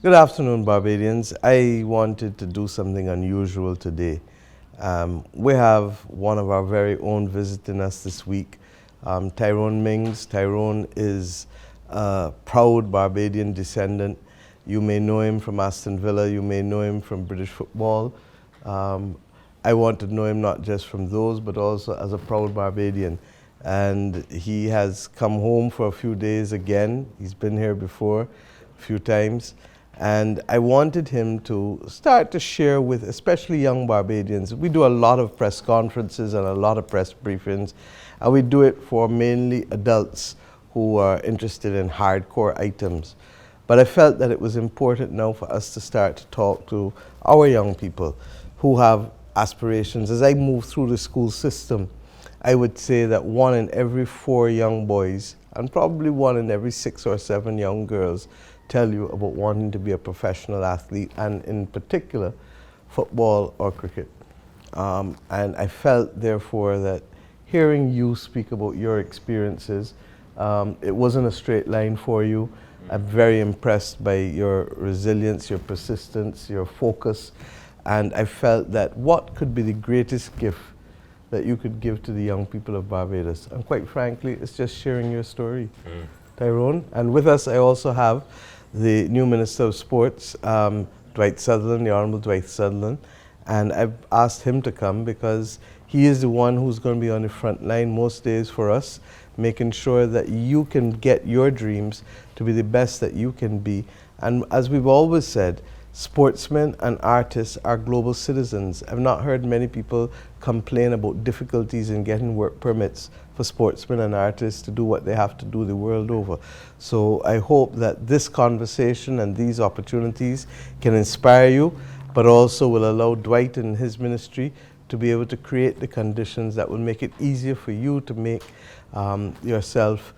Good afternoon, Barbadians. I wanted to do something unusual today. We have one of our very own visiting us this week, Tyrone Mings. Tyrone is a proud Barbadian descendant. You may know him from Aston Villa, you may know him from British football. I want to know him not just from those, but also as a proud Barbadian. And he has come home for a few days again. He's been here before a few times. And I wanted him to start to share with especially young Barbadians. We do a lot of press conferences and a lot of press briefings, and we do it for mainly adults who are interested in hardcore items. But I felt that it was important now for us to start to talk to our young people who have aspirations. As I move through the school system, I would say that 1 in every 4 young boys and probably 1 in every 6 or 7 young girls tell you about wanting to be a professional athlete, and in particular, football or cricket. And I felt, therefore, that hearing you speak about your experiences, it wasn't a straight line for you. I'm very impressed by your resilience, your persistence, your focus, and I felt that what could be the greatest gift that you could give to the young people of Barbados? And quite frankly, it's just sharing your story, Tyrone. And with us, I also have the new Minister of Sports, Dwight Sutherland, the Honourable Dwight Sutherland. And I've asked him to come because he is the one who's going to be on the front line most days for us, making sure that you can get your dreams to be the best that you can be. And as we've always said, sportsmen and artists are global citizens. I've not heard many people complain about difficulties in getting work permits for sportsmen and artists to do what they have to do the world over. So I hope that this conversation and these opportunities can inspire you, but also will allow Dwight and his ministry to be able to create the conditions that will make it easier for you to make yourself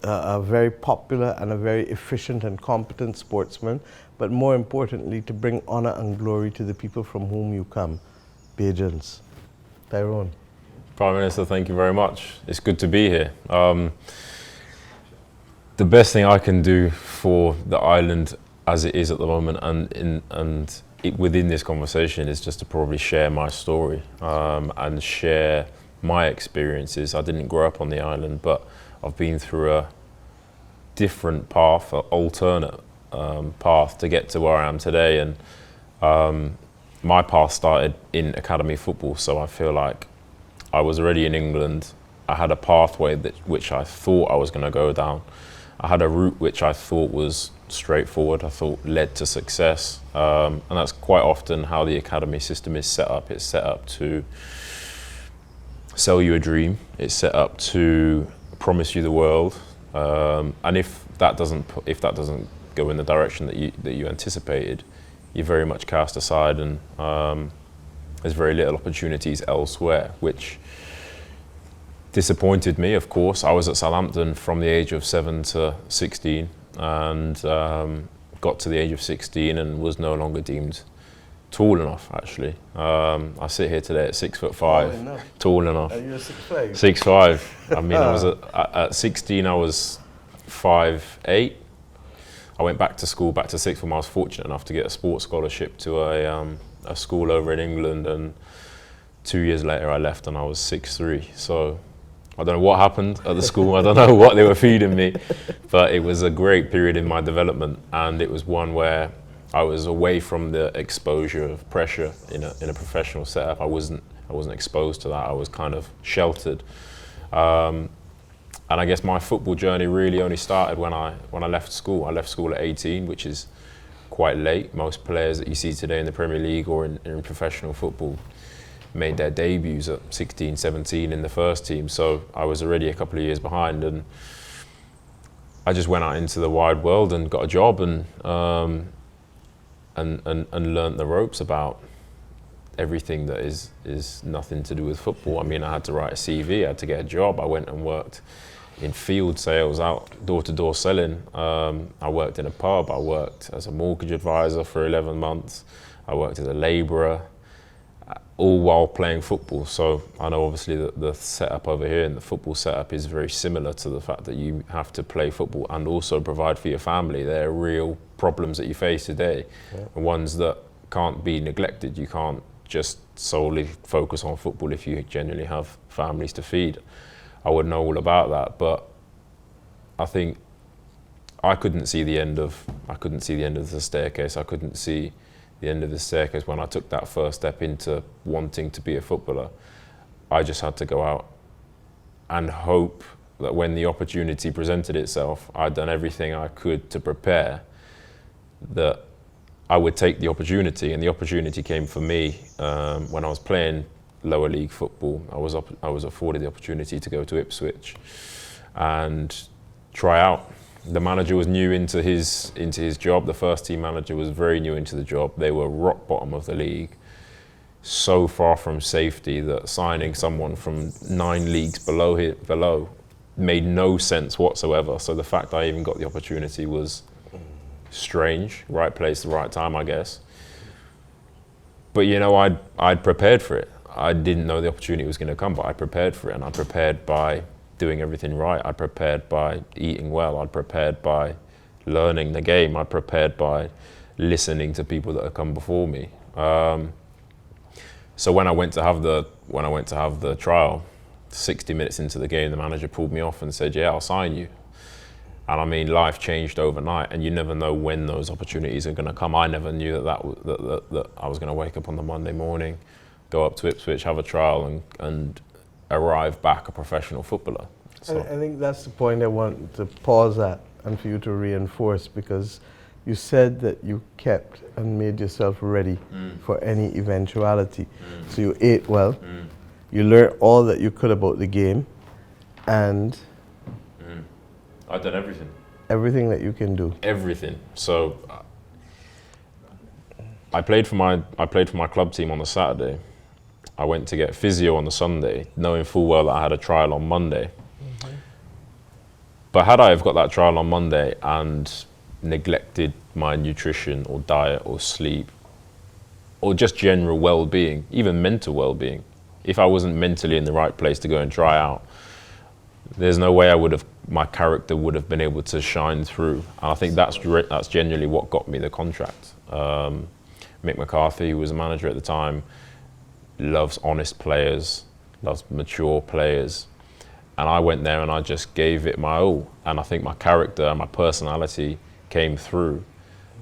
a very popular and a very efficient and competent sportsman, but more importantly, to bring honor and glory to the people from whom you come, Bajans. Tyrone. Prime Minister, thank you very much. It's good to be here. The best thing I can do for the island as it is at the moment and within this conversation is just to probably share my story and share my experiences. I didn't grow up on the island, but I've been through a different path, an alternate path to get to where I am today. And my path started in academy football, so I feel like I was already in England. I had a pathway which I thought I was going to go down. I had a route which I thought was straightforward, I thought led to success. And that's quite often how the academy system is set up. It's set up to sell you a dream. It's set up to promise you the world. And if that doesn't go in the direction that you anticipated, you're very much cast aside, and there's very little opportunities elsewhere, which disappointed me, of course. I was at Southampton from the age of 7 to 16, and got to the age of 16 and was no longer deemed tall enough, actually. I sit here today at 6'5", tall enough. Are you a 6'5"? 6'5". I mean, I was at 16, I was 5'8". I went back to school, back to sixth form. I was fortunate enough to get a sports scholarship to a school over in England, and 2 years later I left and I was 6'3". So I don't know what happened at the school. I don't know what they were feeding me, but it was a great period in my development, and it was one where I was away from the exposure of pressure in a professional setup. I wasn't exposed to that. I was kind of sheltered. And I guess my football journey really only started when I left school. I left school at 18, which is quite late. Most players that you see today in the Premier League or in professional football made their debuts at 16, 17 in the first team. So I was already a couple of years behind, and I just went out into the wide world and got a job and learnt the ropes about everything that is nothing to do with football. I mean, I had to write a CV, I had to get a job. I went and worked in field sales, out door-to-door selling. I worked in a pub, I worked as a mortgage advisor for 11 months. I worked as a labourer. all while playing football. So I know obviously that the setup over here and the football setup is very similar to the fact that you have to play football and also provide for your family. There are real problems that you face today, and ones that can't be neglected. You can't just solely focus on football if you genuinely have families to feed. I would know all about that, but I think I couldn't see the end of the staircase. I couldn't see the end of the staircase when I took that first step into wanting to be a footballer. I just had to go out and hope that when the opportunity presented itself, I'd done everything I could to prepare that I would take the opportunity. And the opportunity came for me when I was playing lower league football. I was afforded the opportunity to go to Ipswich and try out. The manager was new into his job. The first team manager was very new into the job. They were rock bottom of the league, so far from safety that signing someone from 9 leagues below made no sense whatsoever. So the fact I even got the opportunity was strange. Right place, the right time, I guess. But you know, I'd prepared for it. I didn't know the opportunity was going to come, but I prepared for it, and I prepared by doing everything right. I prepared by eating well. I prepared by learning the game. I prepared by listening to people that had come before me. So when I went to have the trial, 60 minutes into the game, the manager pulled me off and said, "Yeah, I'll sign you." And I mean, life changed overnight, and you never know when those opportunities are going to come. I never knew that I was going to wake up on the Monday morning, go up to Ipswich, have a trial, and arrive back a professional footballer. So. I think that's the point I want to pause at and for you to reinforce, because you said that you kept and made yourself ready for any eventuality. So you ate well, you learned all that you could about the game, and I've done everything. Everything that you can do. Everything. So I played for my club team on the Saturday. I went to get physio on the Sunday, knowing full well that I had a trial on Monday. But had I have got that trial on Monday and neglected my nutrition or diet or sleep or just general well-being, even mental well-being, if I wasn't mentally in the right place to go and try out, there's no way my character would have been able to shine through. And I think that's genuinely what got me the contract. Mick McCarthy, who was a manager at the time, loves honest players, loves mature players. And I went there and I just gave it my all. And I think my character and my personality came through.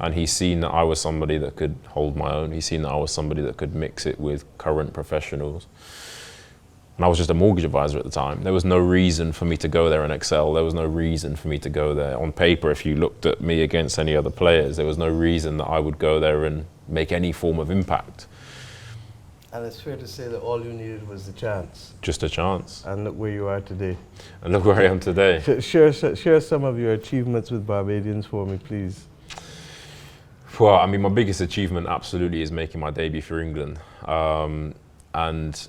And he's seen that I was somebody that could hold my own. He's seen that I was somebody that could mix it with current professionals. And I was just a mortgage advisor at the time. There was no reason for me to go there and excel. There was no reason for me to go there. On paper, if you looked at me against any other players, there was no reason that I would go there and make any form of impact. And it's fair to say that all you needed was the chance. Just a chance. And look where you are today. And look where I am today. Share some of your achievements with Barbadians for me, please. Well, I mean, my biggest achievement absolutely is making my debut for England. And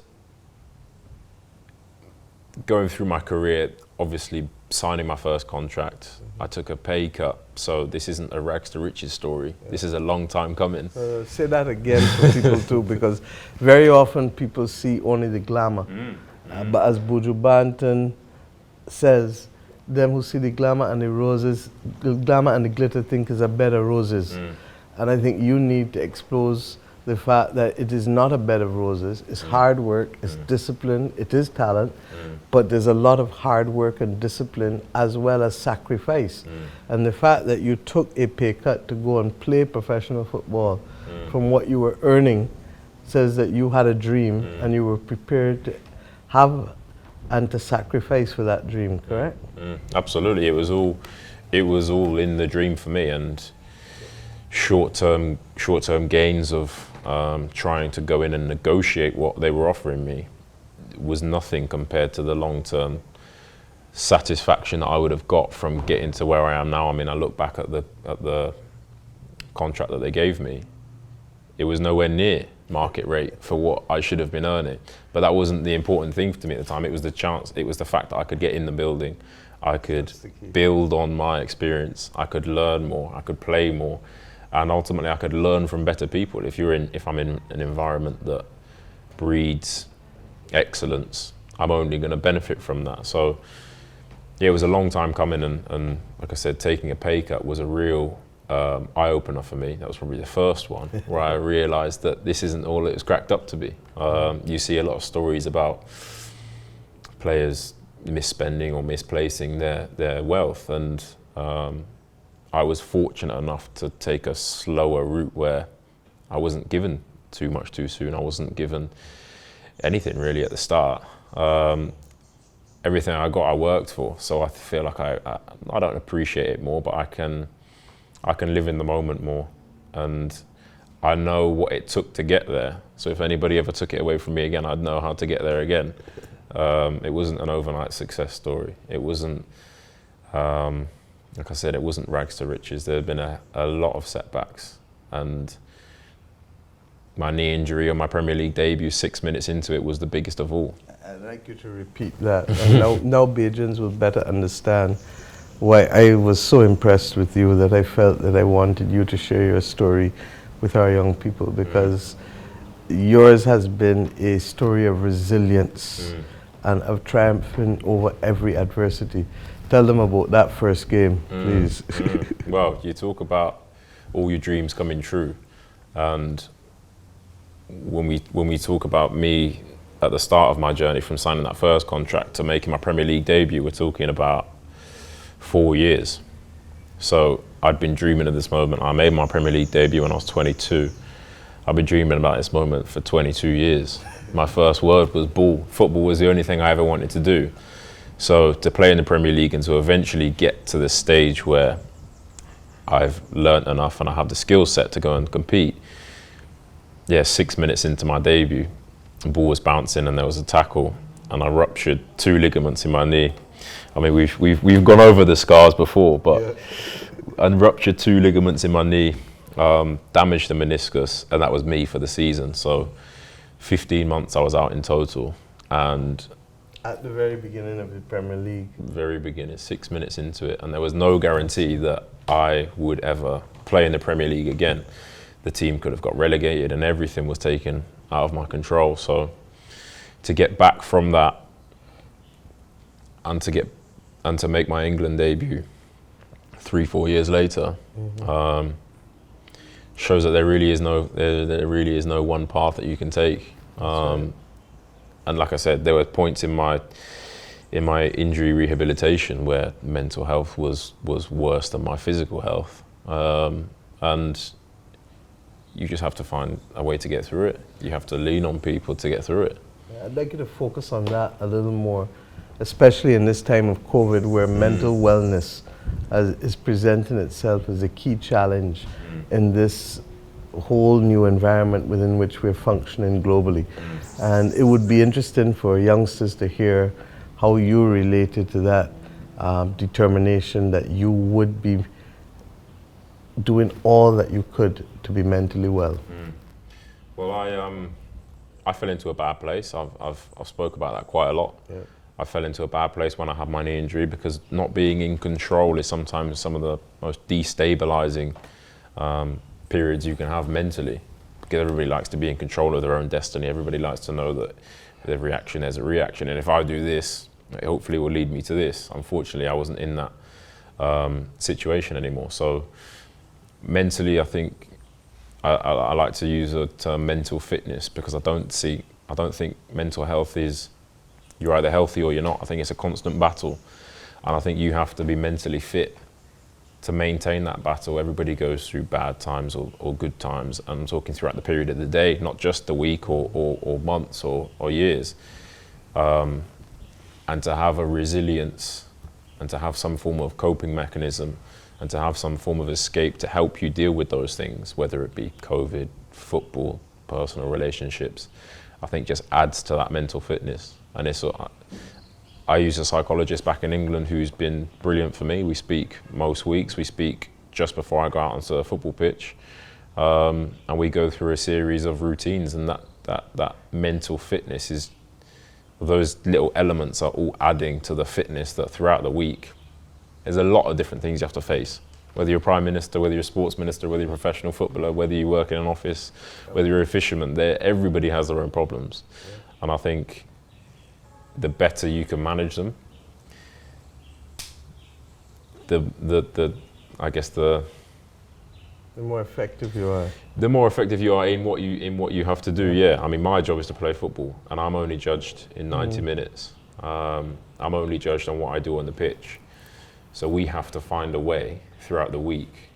going through my career, obviously signing my first contract, I took a pay cut. So this isn't a rags to riches story. This is a long time coming. Say that again for people too, because very often people see only the glamour. But as Buju Banton says, them who see the glamour and the roses, the glamour and the glitter think is a bed of roses. And I think you need to expose the fact that it is not a bed of roses. It's hard work, it's discipline, it is talent, but there's a lot of hard work and discipline as well as sacrifice. And the fact that you took a pay cut to go and play professional football from what you were earning says that you had a dream and you were prepared to have and to sacrifice for that dream, correct? Absolutely, it was all in the dream for me, and short-term gains of trying to go in and negotiate what they were offering me was nothing compared to the long-term satisfaction that I would have got from getting to where I am now. I mean, I look back at the contract that they gave me. It was nowhere near market rate for what I should have been earning. But that wasn't the important thing to me at the time. It was the chance. It was the fact that I could get in the building. I could build on my experience. I could learn more. I could play more. And ultimately, I could learn from better people. If I'm in an environment that breeds excellence, I'm only going to benefit from that. So yeah, it was a long time coming, and like I said, taking a pay cut was a real eye-opener for me. That was probably the first one where I realized that this isn't all it was cracked up to be. You see a lot of stories about players misspending or misplacing their wealth, and I was fortunate enough to take a slower route where I wasn't given too much too soon. I wasn't given anything really at the start. Everything I got, I worked for. So I feel like I don't appreciate it more, but I can live in the moment more, and I know what it took to get there. So if anybody ever took it away from me again, I'd know how to get there again. It wasn't an overnight success story. It wasn't, like I said, it wasn't rags to riches. There had been a lot of setbacks, and my knee injury on my Premier League debut, 6 minutes into it, was the biggest of all. I'd like you to repeat that. And now Bajans will better understand why I was so impressed with you that I felt that I wanted you to share your story with our young people, because yours has been a story of resilience and of triumphing over every adversity. Tell them about that first game, please. Well, you talk about all your dreams coming true, and when we talk about me at the start of my journey, from signing that first contract to making my Premier League debut, we're talking about 4 years. So I'd been dreaming of this moment. I made my Premier League debut when I was 22. I've been dreaming about this moment for 22 years. My first word was ball. Football was the only thing I ever wanted to do. So to play in the Premier League and to eventually get to this stage where I've learnt enough and I have the skill set to go and compete. Yeah, 6 minutes into my debut, the ball was bouncing and there was a tackle, and I ruptured 2 ligaments in my knee. I mean, we've gone over the scars before, but and ruptured 2 ligaments in my knee, damaged the meniscus, and that was me for the season. So 15 months I was out in total. And at the very beginning of the Premier League? Very beginning, 6 minutes into it, and there was no guarantee that I would ever play in the Premier League again. The team could have got relegated and everything was taken out of my control. So to get back from that and to make my England debut 3-4 years later, shows that there really is no one path that you can take. And like I said, there were points in my injury rehabilitation where mental health was worse than my physical health, and you just have to find a way to get through it. You have to lean on people to get through it. I'd like you to focus on that a little more, especially in this time of COVID, where mental wellness is presenting itself as a key challenge in this whole new environment within which we're functioning globally. And it would be interesting for youngsters to hear how you related to that determination that you would be doing all that you could to be mentally well. Well, I fell into a bad place. I've spoke about that quite a lot. Yeah. I fell into a bad place when I had my knee injury, because not being in control is sometimes some of the most destabilizing periods you can have mentally, because everybody likes to be in control of their own destiny. Everybody likes to know that with every action there's a reaction, and if I do this, it hopefully will lead me to this. Unfortunately, I wasn't in that situation anymore. So mentally, I think I like to use the term mental fitness, because I don't think mental health is you're either healthy or you're not. I think it's a constant battle, and I think you have to be mentally fit to maintain that battle. Everybody goes through bad times or good times, and I'm talking throughout the period of the day, not just the week or months or years. And to have a resilience and to have some form of coping mechanism and to have some form of escape to help you deal with those things, whether it be COVID, football, personal relationships, I think just adds to that mental fitness. And I use a psychologist back in England who's been brilliant for me. We speak most weeks. We speak just before I go out onto the football pitch, and we go through a series of routines. And that mental fitness is, those little elements are all adding to the fitness that throughout the week, there's a lot of different things you have to face. Whether you're Prime Minister, whether you're a sports minister, whether you're a professional footballer, whether you work in an office, whether you're a fisherman, everybody has their own problems. Yeah. And I think the better you can manage them, I guess the more effective you are. The more effective you are in what you have to do. Yeah, I mean, my job is to play football, and I'm only judged in 90 minutes. I'm only judged on what I do on the pitch. So we have to find a way throughout the week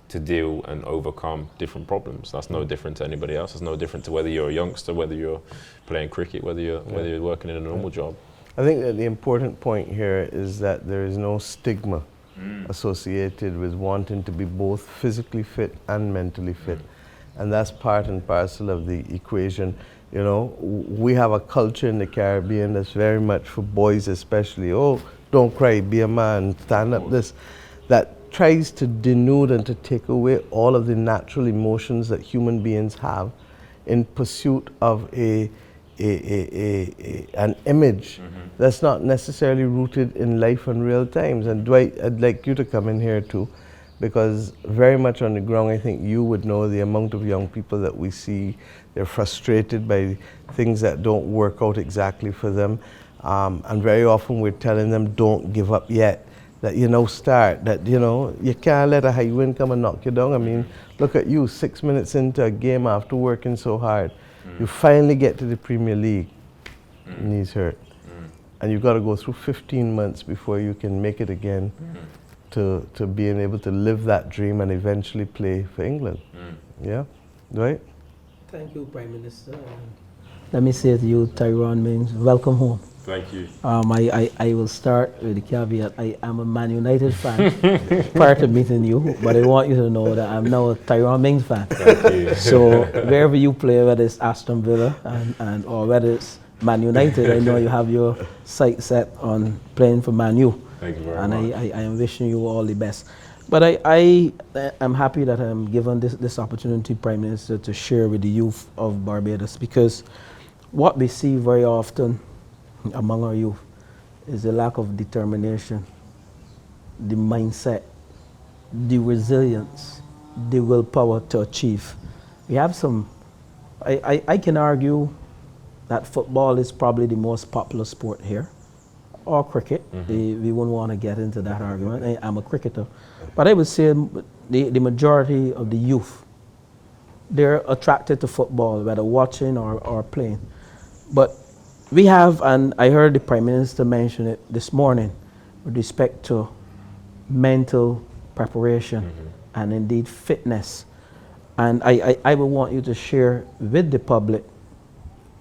to deal and overcome different problems. That's no different to anybody else. It's no different to whether you're a youngster, whether you're playing cricket, whether you're working in a normal job. I think that the important point here is that there is no stigma associated with wanting to be both physically fit and mentally fit. And that's part and parcel of the equation. You know, we have a culture in the Caribbean that's very much for boys especially. Oh, don't cry, be a man, stand up, this. That tries to denude and to take away all of the natural emotions that human beings have in pursuit of an image that's not necessarily rooted in life and real times. And Dwight, I'd like you to come in here too, because very much on the ground, I think you would know the amount of young people that we see. They're frustrated by things that don't work out exactly for them. And very often we're telling them, don't give up yet, that, you know, start, that, you know, you can't let a high wind come and knock you down. I mean, look at you, 6 minutes into a game after working so hard. You finally get to the Premier League, knees hurt. And you've got to go through 15 months before you can make it again to being able to live that dream and eventually play for England. Yeah, right? Thank you, Prime Minister. Let me say to you, Tyrone Mings, welcome home. Thank you. I will start with the caveat. I am a Man United fan prior to meeting you, but I want you to know that I'm now a Tyrone Mings fan. Thank you. So wherever you play, whether it's Aston Villa or whether it's Man United, I know you have your sight set on playing for Man U. Thank you very much. And I am wishing you all the best. But I am happy that I'm given this opportunity, Prime Minister, to share with the youth of Barbados, because what we see very often among our youth is the lack of determination, the mindset, the resilience, the willpower to achieve. We have some, I can argue that football is probably the most popular sport here, or cricket. We wouldn't want to get into that argument. I'm a cricketer. But I would say the majority of the youth, they're attracted to football, whether watching or playing. But we have, and I heard the Prime Minister mention it this morning, with respect to mental preparation and indeed fitness. And I would want you to share with the public,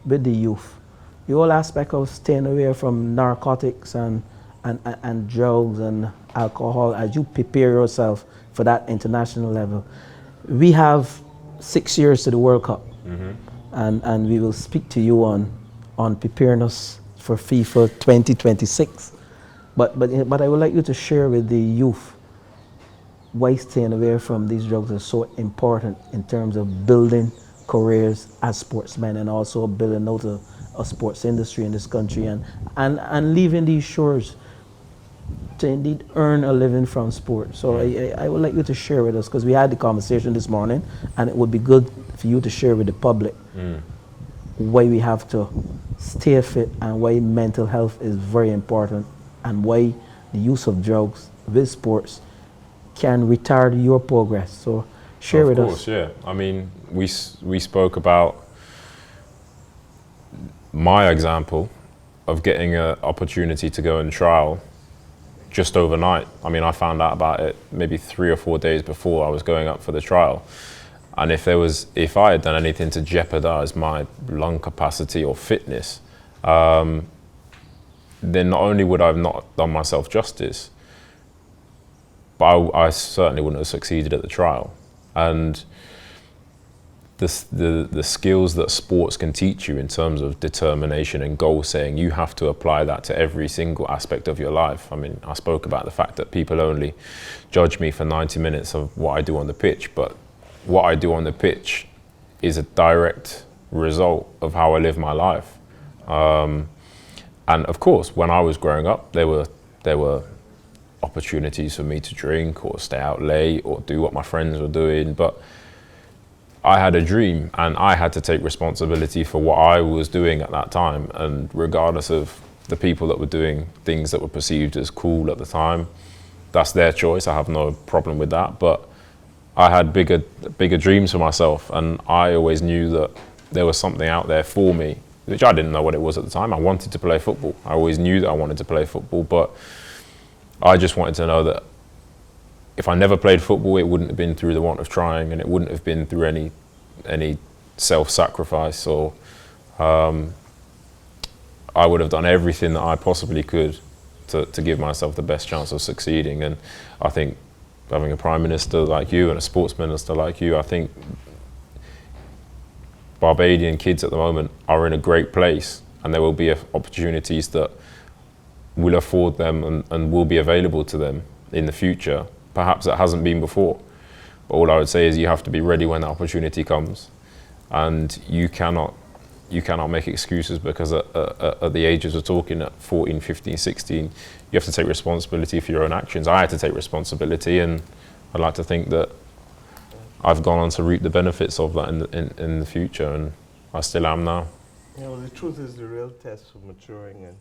with the youth, the whole aspect of staying away from narcotics and drugs and alcohol as you prepare yourself for that international level. We have 6 years to the World Cup, and we will speak to you on preparing us for FIFA 2026. But I would like you to share with the youth why staying away from these drugs is so important in terms of building careers as sportsmen and also building out a sports industry in this country and leaving these shores to indeed earn a living from sport. So I would like you to share with us, because we had the conversation this morning, and it would be good for you to share with the public why we have to stay fit and why mental health is very important and why the use of drugs with sports can retard your progress. So share with us. Of course, yeah. I mean, we spoke about my example of getting an opportunity to go and trial just overnight. I mean, I found out about it maybe 3 or 4 days before I was going up for the trial. And if I had done anything to jeopardize my lung capacity or fitness, then not only would I have not done myself justice, but I certainly wouldn't have succeeded at the trial. And the skills that sports can teach you in terms of determination and goal setting, you have to apply that to every single aspect of your life. I mean, I spoke about the fact that people only judge me for 90 minutes of what I do on the pitch, but what I do on the pitch is a direct result of how I live my life. And of course, when I was growing up, there were opportunities for me to drink or stay out late or do what my friends were doing, but I had a dream and I had to take responsibility for what I was doing at that time. And regardless of the people that were doing things that were perceived as cool at the time, that's their choice. I have no problem with that. But I had bigger dreams for myself, and I always knew that there was something out there for me, which I didn't know what it was at the time. I wanted to play football. I always knew that I wanted to play football, but I just wanted to know that if I never played football, it wouldn't have been through the want of trying, and it wouldn't have been through any self-sacrifice, or I would have done everything that I possibly could to give myself the best chance of succeeding. And I think having a Prime Minister like you and a Sports Minister like you, I think Barbadian kids at the moment are in a great place, and there will be opportunities that will afford them and will be available to them in the future. Perhaps that hasn't been before. But all I would say is you have to be ready when the opportunity comes, and you cannot make excuses, because at the ages we're talking, at 14, 15, 16, you have to take responsibility for your own actions. I had to take responsibility, and I'd like to think that I've gone on to reap the benefits of that in the future, and I still am now. You know, the truth is, the real test for maturing and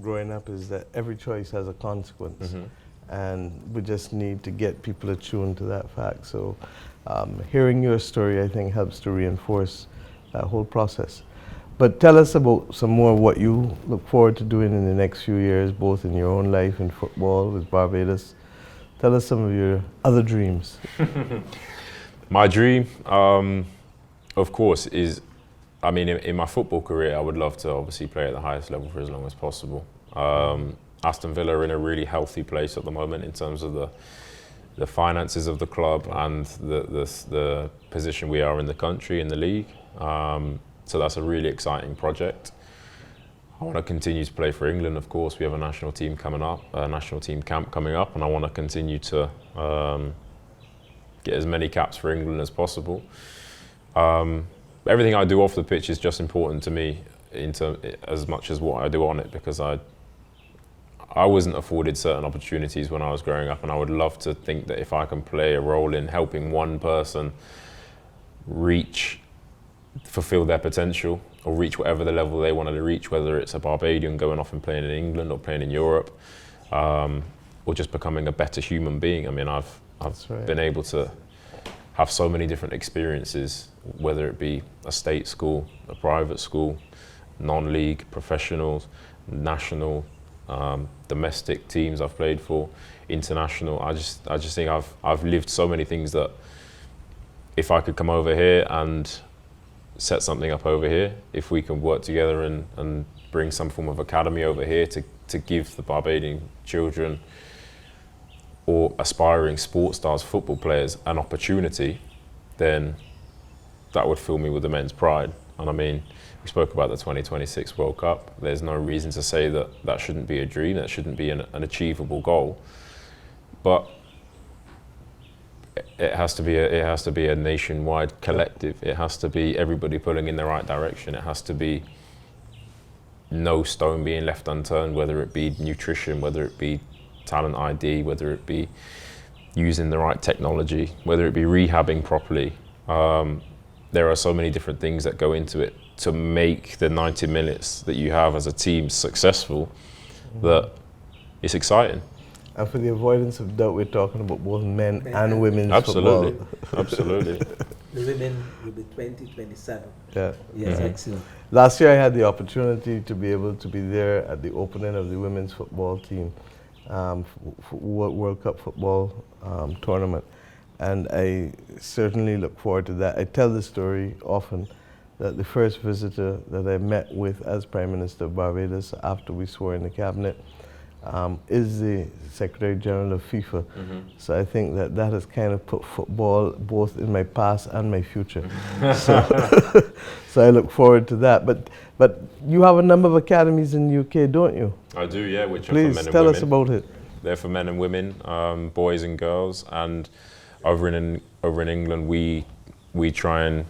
growing up is that every choice has a consequence. Mm-hmm. And we just need to get people attuned to that fact. So hearing your story, I think, helps to reinforce that whole process. But tell us about some more of what you look forward to doing in the next few years, both in your own life in football with Barbados. Tell us some of your other dreams. My dream, of course, is, I mean, in my football career, I would love to obviously play at the highest level for as long as possible. Aston Villa are in a really healthy place at the moment in terms of the finances of the club and the position we are in the country, in the league. So that's a really exciting project. I want to continue to play for England, of course. We have a national team coming up, a national team camp coming up, and I want to continue to get as many caps for England as possible. Everything I do off the pitch is just important to me as much as what I do on it, because I wasn't afforded certain opportunities when I was growing up, and I would love to think that if I can play a role in helping one person fulfill their potential, or reach whatever the level they wanted to reach, whether it's a Barbadian going off and playing in England or playing in Europe, or just becoming a better human being. I mean, I've been able to have so many different experiences, whether it be a state school, a private school, non-league, professionals, national, domestic teams I've played for, international. I just think I've lived so many things that if I could come over here and set something up over here, if we can work together and bring some form of academy over here to give the Barbadian children or aspiring sports stars, football players, an opportunity, then that would fill me with immense pride. And I mean, we spoke about the 2026 World Cup. There's no reason to say that shouldn't be a dream, that shouldn't be an achievable goal. But it has to be a nationwide collective. It has to be everybody pulling in the right direction. It has to be no stone being left unturned, whether it be nutrition, whether it be talent ID, whether it be using the right technology, whether it be rehabbing properly. There are so many different things that go into it to make the 90 minutes that you have as a team successful, that it's exciting. And for the avoidance of doubt, we're talking about both men and women's Absolutely. football. Absolutely. The women will be 2027. Yeah. Yes, excellent. Last year I had the opportunity to be able to be there at the opening of the women's football team World Cup football tournament. And I certainly look forward to that. I tell the story often that the first visitor that I met with as Prime Minister of Barbados after we swore in the cabinet is the Secretary General of FIFA. Mm-hmm. So I think that has kind of put football both in my past and my future. So I look forward to that. But you have a number of academies in the UK, don't you? I do, yeah, which are for men and women. Please tell us about it. They're for men and women, boys and girls, and over in England we try and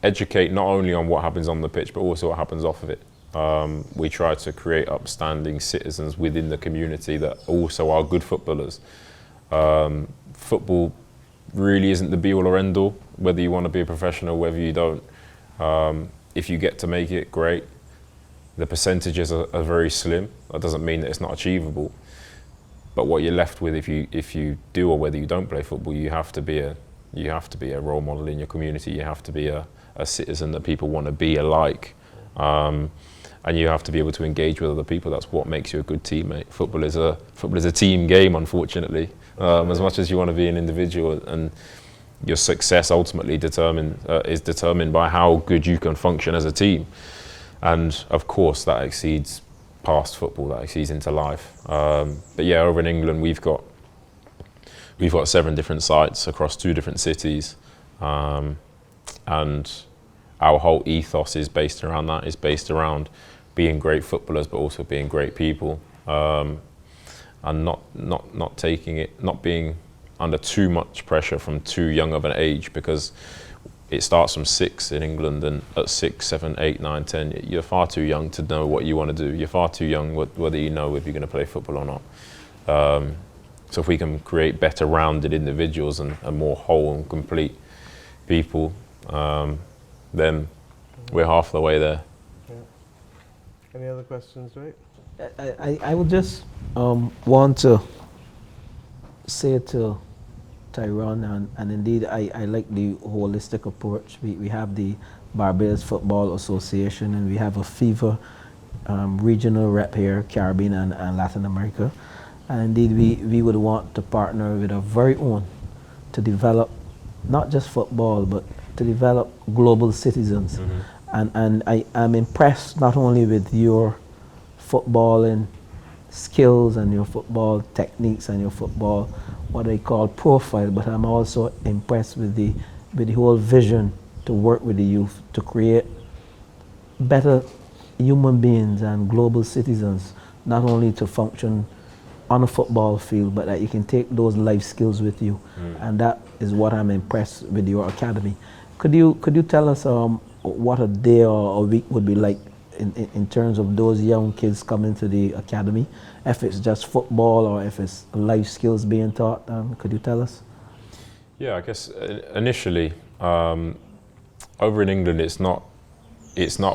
educate not only on what happens on the pitch but also what happens off of it. We try to create upstanding citizens within the community that also are good footballers. Football really isn't the be-all or end-all, whether you want to be a professional, whether you don't. If you get to make it, great. The percentages are very slim. That doesn't mean that it's not achievable. But what you're left with if you do or whether you don't play football, you have to be a role model in your community. You have to be a citizen that people want to be alike. And you have to be able to engage with other people. That's what makes you a good teammate. Football is a team game, unfortunately. As much as you want to be an individual, and your success ultimately is determined by how good you can function as a team. And of course, that exceeds past football, that exceeds into life. But yeah, over in England, we've got 7 different sites across 2 different cities, and our whole ethos is based around that. It's based around being great footballers, but also being great people, and not being under too much pressure from too young of an age, because it starts from 6 in England, and at 6, 7, 8, 9, 10, you're far too young to know what you want to do. You're far too young whether you know if you're going to play football or not. So if we can create better rounded individuals and more whole and complete people, then we're half the way there. Yeah. Any other questions, right? I would just want to say to Tyrone, and indeed I like the holistic approach. We have the Barbados Football Association, and we have a FIFA regional rep here, Caribbean and Latin America. And indeed we would want to partner with our very own to develop not just football, but to develop global citizens. Mm-hmm. And I am impressed not only with your footballing skills and your football techniques and your football, what I call profile, but I'm also impressed with the whole vision to work with the youth to create better human beings and global citizens, not only to function on a football field, but that you can take those life skills with you. And that is what I'm impressed with your academy. Could you tell us what a day or a week would be like in terms of those young kids coming to the academy, if it's just football or if it's life skills being taught? Could you tell us? Yeah, I guess initially, over in England, it's not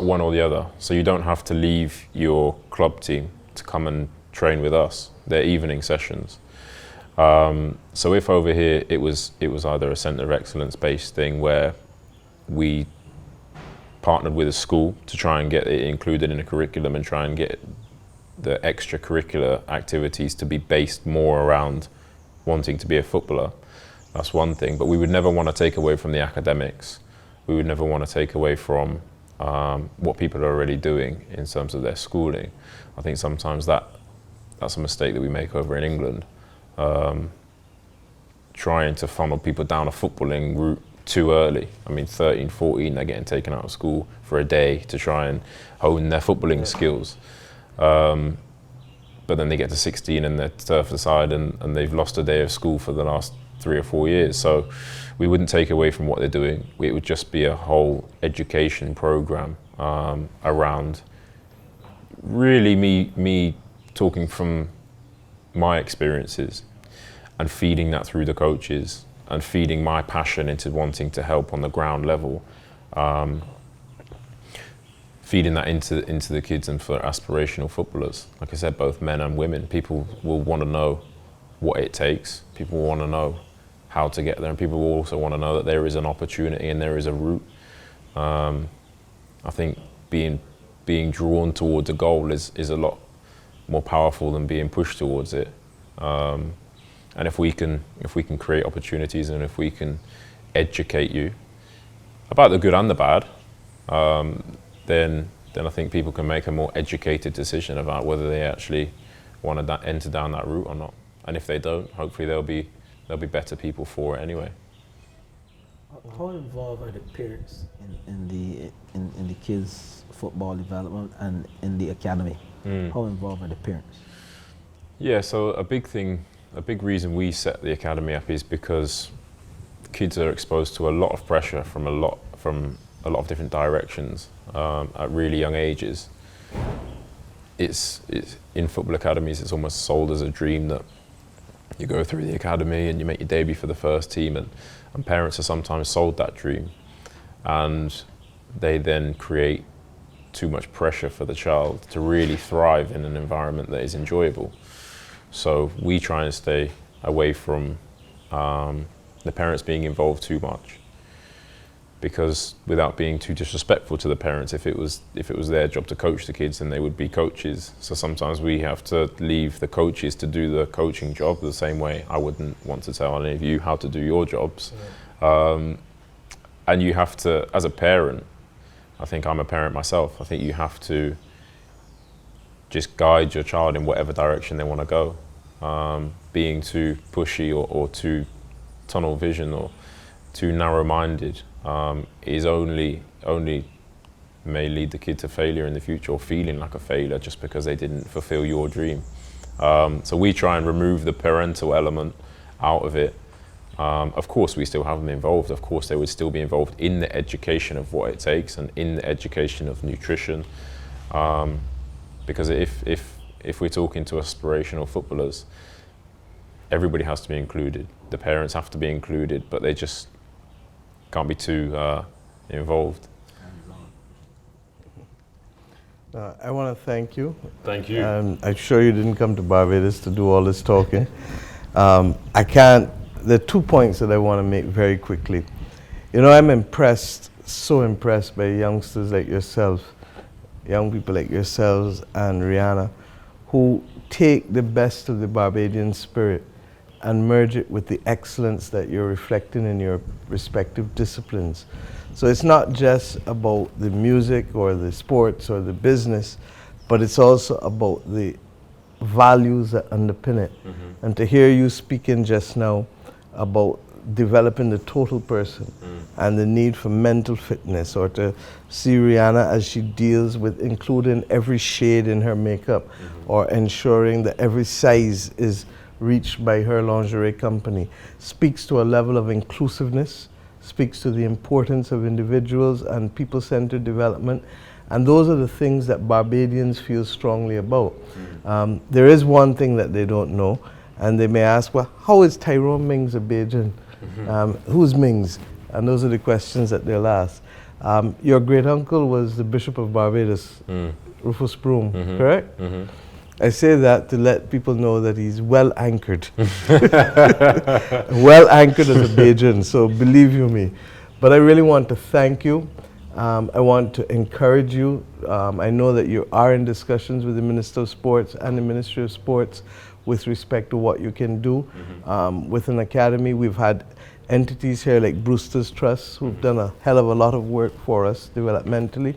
one or the other. So you don't have to leave your club team to come and train with us. They're evening sessions. So if over here it was either a centre of excellence based thing where we partnered with a school to try and get it included in a curriculum and try and get the extracurricular activities to be based more around wanting to be a footballer, that's one thing. But we would never want to take away from the academics. We would never want to take away from what people are already doing in terms of their schooling. I think sometimes that's a mistake that we make over in England, trying to funnel people down a footballing route too early. I mean, 13, 14, they're getting taken out of school for a day to try and hone their footballing skills. But then they get to 16 and they're turfed aside and they've lost a day of school for the last 3 or 4 years. So we wouldn't take away from what they're doing. It would just be a whole education program around really me talking from my experiences and feeding that through the coaches and feeding my passion into wanting to help on the ground level, feeding that into the kids and for aspirational footballers. Like I said, both men and women, people will want to know what it takes. People will want to know how to get there, and people will also want to know that there is an opportunity and there is a route. I think being drawn towards a goal is a lot more powerful than being pushed towards it. And if we can create opportunities and if we can educate you about the good and the bad, then I think people can make a more educated decision about whether they actually want to enter down that route or not. And if they don't, hopefully there'll be better people for it anyway. How involved are the parents in the kids' football development and in the academy? How involved are the parents? Yeah, so a big reason we set the academy up is because kids are exposed to a lot of pressure from a lot of different directions at really young ages. it's in football academies, it's almost sold as a dream that you go through the academy and you make your debut for the first team, and parents are sometimes sold that dream, and they then create too much pressure for the child to really thrive in an environment that is enjoyable. So we try and stay away from the parents being involved too much, because without being too disrespectful to the parents, if it was their job to coach the kids, then they would be coaches. So sometimes we have to leave the coaches to do the coaching job the same way I wouldn't want to tell any of you how to do your jobs. And you have to, as a parent, I think I'm a parent myself, I think you have to just guide your child in whatever direction they want to go. Being too pushy or too tunnel vision or too narrow-minded is only may lead the kid to failure in the future, or feeling like a failure just because they didn't fulfill your dream. So we try and remove the parental element out of it. Of course, we still have them involved. Of course, they would still be involved in the education of what it takes and in the education of nutrition. Because if we're talking to aspirational footballers, everybody has to be included. The parents have to be included, but they just can't be too involved. I want to thank you. Thank you. I'm sure you didn't come to Barbados to do all this talking. There are 2 points that I want to make very quickly. You know, I'm impressed, so impressed by youngsters like yourself, young people like yourselves and Rihanna, who take the best of the Barbadian spirit and merge it with the excellence that you're reflecting in your respective disciplines. So it's not just about the music or the sports or the business, but it's also about the values that underpin it. Mm-hmm. And to hear you speaking just now about developing the total person and the need for mental fitness, or to see Rihanna as she deals with including every shade in her makeup, or ensuring that every size is reached by her lingerie company, speaks to a level of inclusiveness, speaks to the importance of individuals and people-centered development. And those are the things that Barbadians feel strongly about. There is one thing that they don't know, and they may ask, well, how is Tyrone Mings a Bajan? Who's Mings? And those are the questions that they'll ask. Your great uncle was the Bishop of Barbados, Rufus Broom, correct? I say that to let people know that he's well anchored. Well anchored as a Bajan, so believe you me. But I really want to thank you. I want to encourage you. I know that you are in discussions with the Minister of Sports and the Ministry of Sports with respect to what you can do with an academy. We've had entities here like Brewster's Trust who've done a hell of a lot of work for us developmentally,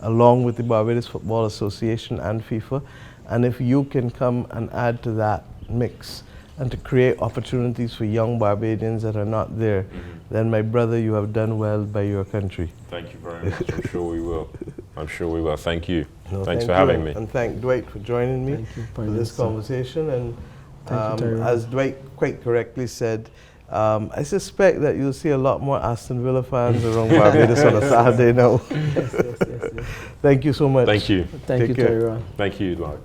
along with the Barbados Football Association and FIFA. And if you can come and add to that mix and to create opportunities for young Barbadians that are not there, then my brother, you have done well by your country. Thank you very much. I'm sure we will. I'm sure we will. Thank you. No, Thanks for having me. And thank Dwight for joining me for this conversation. And as Dwight quite correctly said, I suspect that you'll see a lot more Aston Villa fans around Barbados on a Saturday now. Yes. Thank you so much. Thank you. Thank you, Tyrone. Thank you, Dwight.